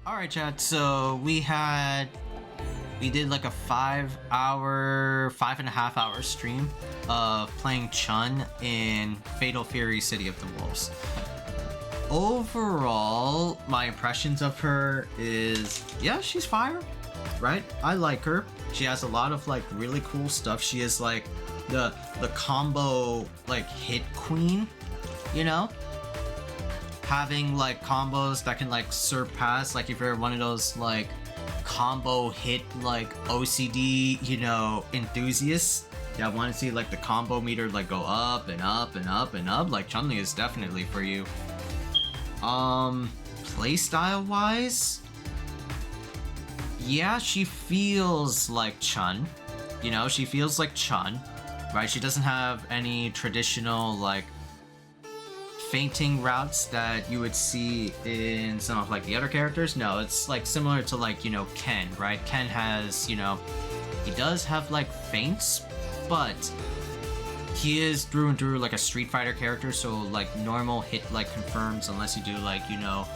Alright, chat, so we did like a 5.5 hour stream of playing Chun in Fatal Fury City of the Wolves. Overall, my impressions of her is, yeah, she's fire, right? I like her. She has a lot of like really cool stuff. She is like the combo like hit queen, you know? Having like combos that can like surpass, like if you're one of those like combo hit like OCD, you know, enthusiasts that want to see like the combo meter like go up and up and up and up, like Chun-Li is definitely for you. Playstyle wise, yeah, she feels like Chun, you know, she feels like Chun, right? She doesn't have any traditional like fainting routes that you would see in some of like the other characters. No, it's like similar to like, you know, Ken, right? Ken has, you know, he does have like feints, but he is through and through like a Street Fighter character, so like normal hit like confirms unless you do like, you know,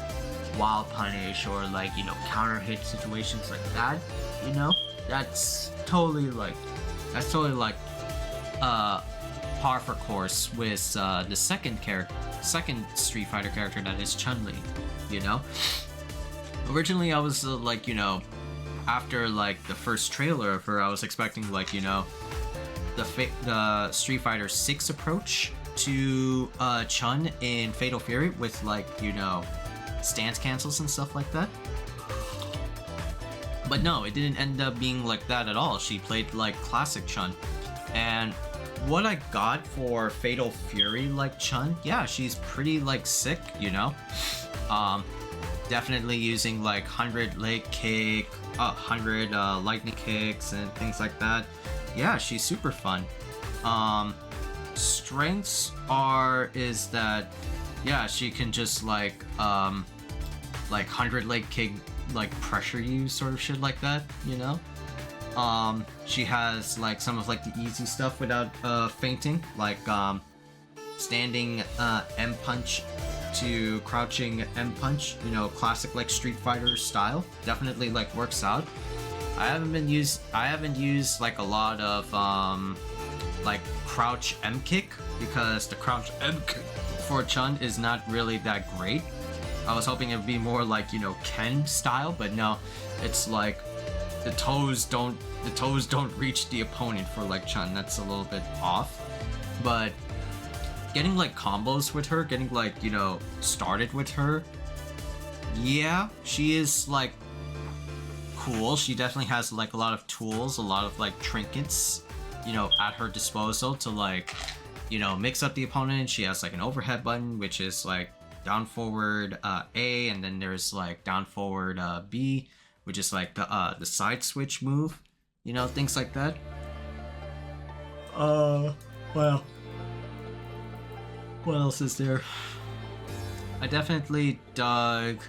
wild punish or like, you know, counter hit situations like that, you know? That's totally like par for course with the second Street Fighter character that is Chun-Li, you know? Originally I was like, you know, after like the first trailer of her, I was expecting like, you know, the Street Fighter 6 approach to Chun in Fatal Fury with like, you know, stance cancels and stuff like that. But no, it didn't end up being like that at all. She played like classic Chun. And what I got for Fatal Fury like Chun, yeah, she's pretty like sick, you know? Definitely using like 100 leg kick, 100 lightning kicks and things like that. Yeah, she's super fun. Strengths is that, yeah, she can just like 100 leg kick, like pressure you sort of shit like that, you know? She has like some of like the easy stuff without fainting, like standing M punch to crouching M punch, you know, classic like Street Fighter style. Definitely like works out. I haven't used like a lot of like crouch M kick because the crouch M kick for Chun is not really that great. I was hoping it would be more like, you know, Ken style, but no, it's like the toes don't reach the opponent for like Chun. That's a little bit off. But getting like combos with her, getting like, you know, started with her, yeah, she is like cool. She definitely has like a lot of tools, a lot of like trinkets, you know, at her disposal to like, you know, mix up the opponent. She has like an overhead button, which is like down forward A, and then there's like down forward B, which is like the side switch move, you know, things like that. Well, what else is there? I definitely dug,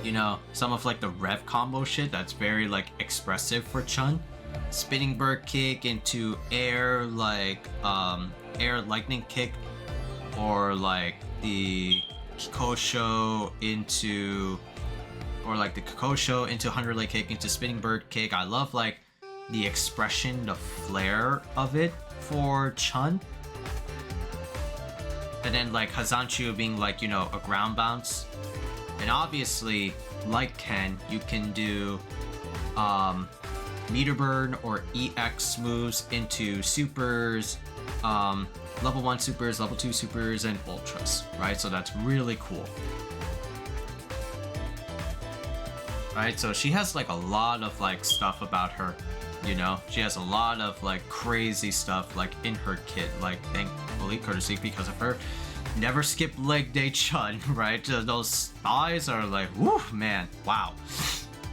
you know, some of like the rev combo shit that's very like expressive for Chun. Spinning bird kick into air, like air lightning kick, or like the Kikosho into 100 leg kick into spinning bird kick. I love like the expression, the flair of it for Chun. And then like Hazanchu being like, you know, a ground bounce. And obviously, like Ken, you can do meter burn or EX moves into supers, level 1 supers, level 2 supers, and ultras, right? So that's really cool. Right, so she has like a lot of like stuff about her, you know? She has a lot of like crazy stuff like in her kit, like thankfully courtesy because of her. Never skip leg day Chun, right? Those thighs are like, woo, man, wow.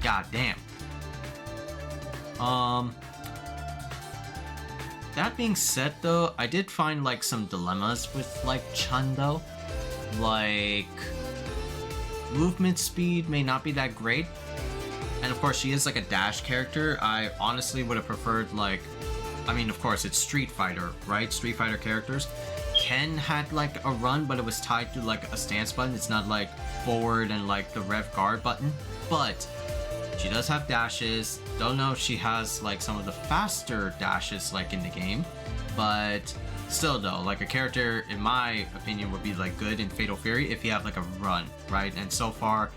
God damn. That being said though, I did find like some dilemmas with like Chun though. Like, movement speed may not be that great. And of course she is like a dash character. I honestly would have preferred like, I mean of course it's Street Fighter, right? Street Fighter characters. Ken had like a run, but it was tied to like a stance button. It's not like forward and like the rev guard button, but she does have dashes. Don't know if she has like some of the faster dashes like in the game, but still though, like a character in my opinion would be like good in Fatal Fury if you have like a run, right? And so far,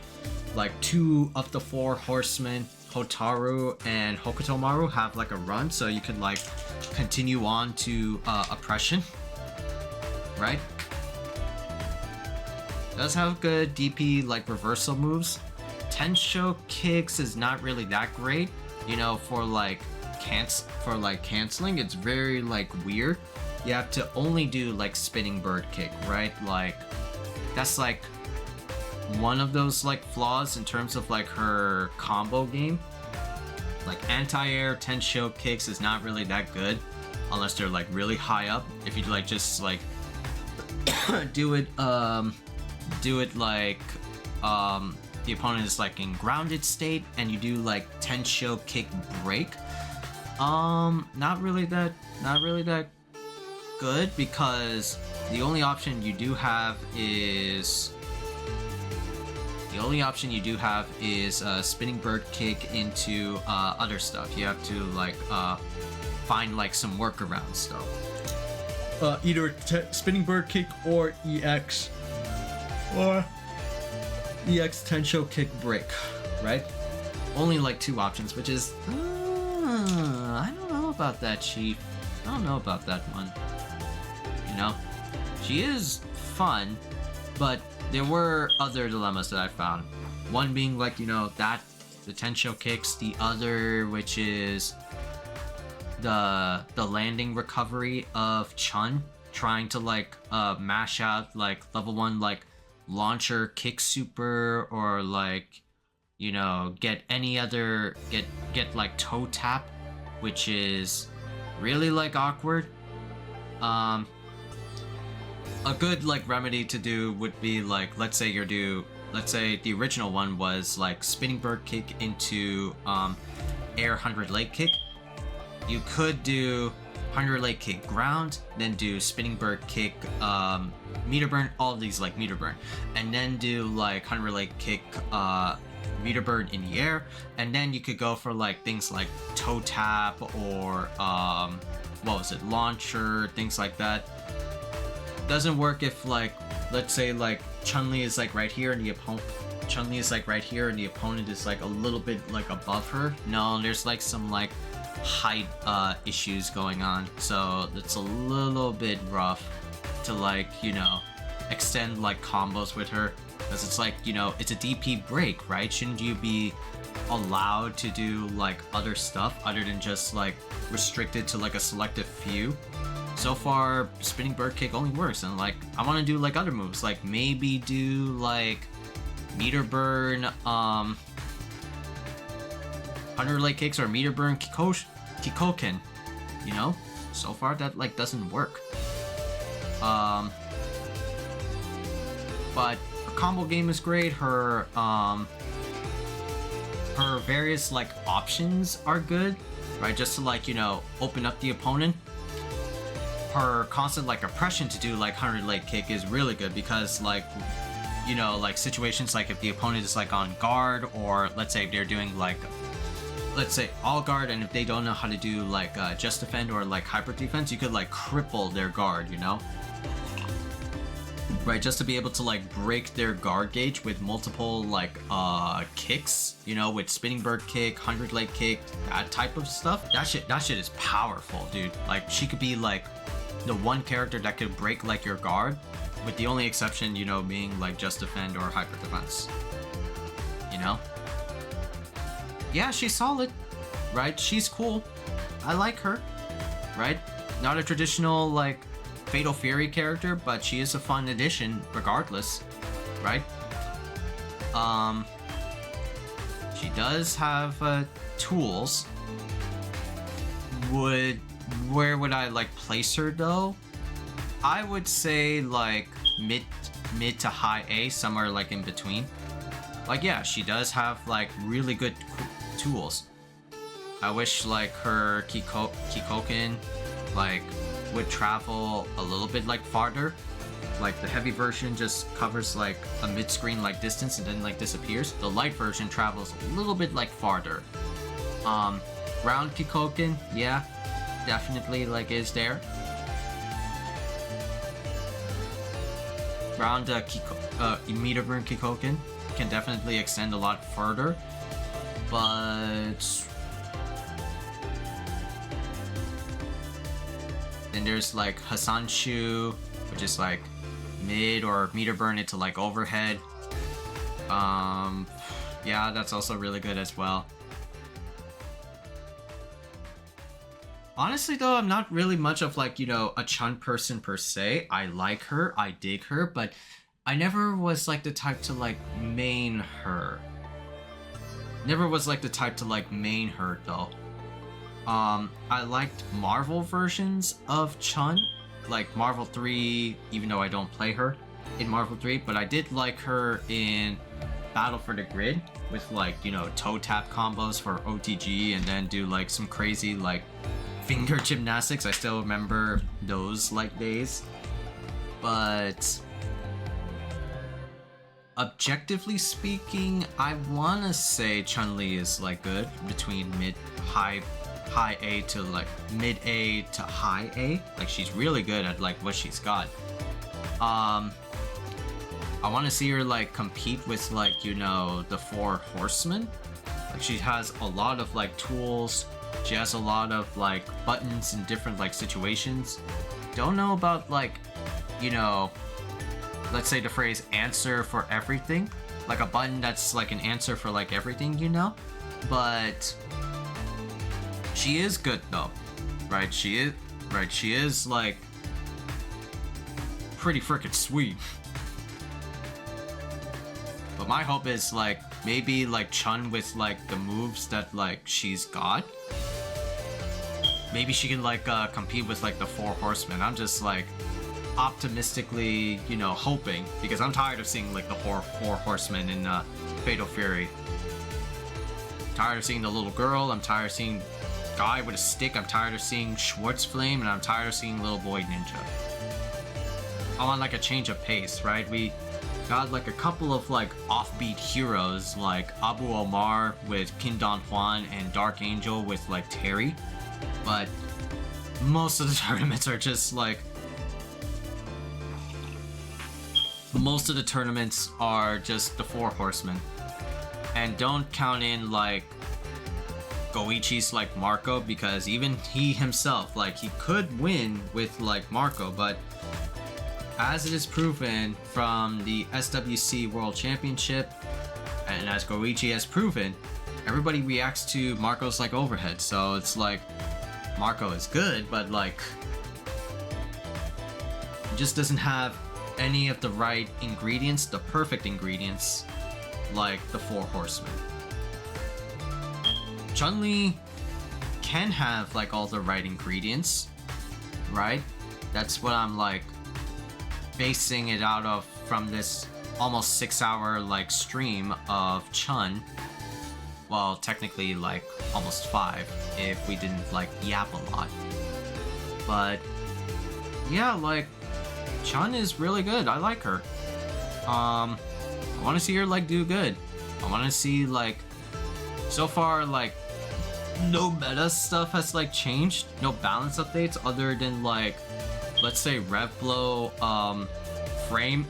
like 2 of the 4 horsemen, Hotaru and Hokutomaru, have like a run, so you can like continue on to Oppression, right? Does have good DP like reversal moves. Tensho kicks is not really that great, you know, for like canceling. It's very like weird. You have to only do like spinning bird kick, right? Like that's like one of those like flaws in terms of like her combo game. Like anti-air Tensho kicks is not really that good unless they're like really high up. If you like just like do it like the opponent is like in grounded state and you do like Tensho kick break, not really that good, because the only option you do have is spinning bird kick into other stuff. You have to like find like some workarounds though. Either spinning bird kick or EX Tensho kick break, right? Only like 2 options, which is I don't know about that, Chief. I don't know about that one. You know, she is fun, but there were other dilemmas that I found. One being like, you know, that the Tensho kicks, the other which is the landing recovery of Chun trying to like mash out like level 1 like launcher kick super, or like, you know, get any other get like toe tap, which is really like awkward. A good like remedy to do would be like, let's say the original one was like spinning bird kick into air 100 leg kick. You could do 100 leg kick ground, then do spinning bird kick meter burn, all of these like meter burn, and then do like 100 leg kick meter burn in the air, and then you could go for like things like toe tap or launcher, things like that. Doesn't work if like, let's say like Chun-Li is like right here and the opponent is like a little bit like above her. No, there's like some like height issues going on, so it's a little bit rough to like, you know, extend like combos with her, because it's like, you know, it's a DP break, right? Shouldn't you be allowed to do like other stuff other than just like restricted to like a selective few? So far, spinning bird kick only works, and like I want to do like other moves, like maybe do like meter burn 100 leg kicks or meter burn Kikoken, you know? So far that like doesn't work. But her combo game is great. Her various like options are good, right? Just to like, you know, open up the opponent. Her constant like oppression to do like 100 leg kick is really good, because like, you know, like situations like if the opponent is like on guard, or let's say if they're doing like, let's say all guard, and if they don't know how to do like just defend or like hyper defense, you could like cripple their guard, you know, right? Just to be able to like break their guard gauge with multiple like kicks, you know, with spinning bird kick, 100 leg kick, that type of stuff. That shit is powerful, dude. Like she could be like the one character that could break like your guard, with the only exception, you know, being like just defend or hyper defense, you know? Yeah, she's solid, right? She's cool. I like her, right? Not a traditional like Fatal Fury character, but she is a fun addition regardless, right? She does have tools. Where would I like place her though? I would say like mid to high A, somewhere like in between. Like yeah, she does have like really good tools. I wish like her Kikoken like would travel a little bit like farther, Like the heavy version just covers like a mid-screen like distance and then like disappears. The light version travels a little bit like farther. Ground Kikoken, yeah, definitely like is there. Ground meter burn Kikoken can definitely extend a lot further, but then there's like Hasanshu, which is like mid or meter burn it to like overhead. Yeah, that's also really good as well. Honestly though, I'm not really much of like, you know, a Chun person per se. I like her, I dig her, but I never was like the type to like main her. Never was like the type to like main her though. I liked Marvel versions of Chun, like Marvel 3, even though I don't play her in Marvel 3, but I did like her in Battle for the Grid with like, you know, toe tap combos for OTG and then do like some crazy like finger gymnastics. I still remember those like days. But objectively speaking, I wanna say Chun-Li is like good between high A to like mid A to high A. Like she's really good at like what she's got. I want to see her like compete with like, you know, the 4 horsemen. Like she has a lot of like tools. She has a lot of like buttons in different like situations. Don't know about like, you know, let's say the phrase answer for everything. Like a button that's like an answer for like everything, you know? But she is good though, right? She is like pretty freaking sweet. But my hope is like maybe like Chun with like the moves that like she's got. Maybe she can like compete with like the 4 horsemen. I'm just like optimistically, you know, hoping, because I'm tired of seeing like the 4 horsemen in Fatal Fury. I'm tired of seeing the little girl. I'm tired of seeing guy with a stick. I'm tired of seeing Schwartz Flame, and I'm tired of seeing Little Boy Ninja. I want like a change of pace, right? We got like a couple of like offbeat heroes like Abu Omar with Kin Don Juan and Dark Angel with like Terry, but most of the tournaments are just like the 4 horsemen, and don't count in like Goichi's like Marco, because even he himself, like he could win with like Marco, but as it is proven from the SWC World Championship, and as Goichi has proven, everybody reacts to Marco's like overhead. So it's like Marco is good, but like he just doesn't have any of the right ingredients, the perfect ingredients, like the 4 horsemen. Chun-Li can have like all the right ingredients, right? That's what I'm like basing it out of from this almost 6-hour like stream of Chun. Well, technically like almost 5 if we didn't like yap a lot. But yeah, like Chun is really good. I like her. I want to see her like do good. I want to see like, so far like no meta stuff has like changed, no balance updates other than like, let's say rev blow frames.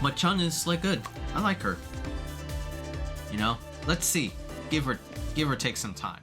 But Chun is like good. I like her. You know, let's see. Give her take some time.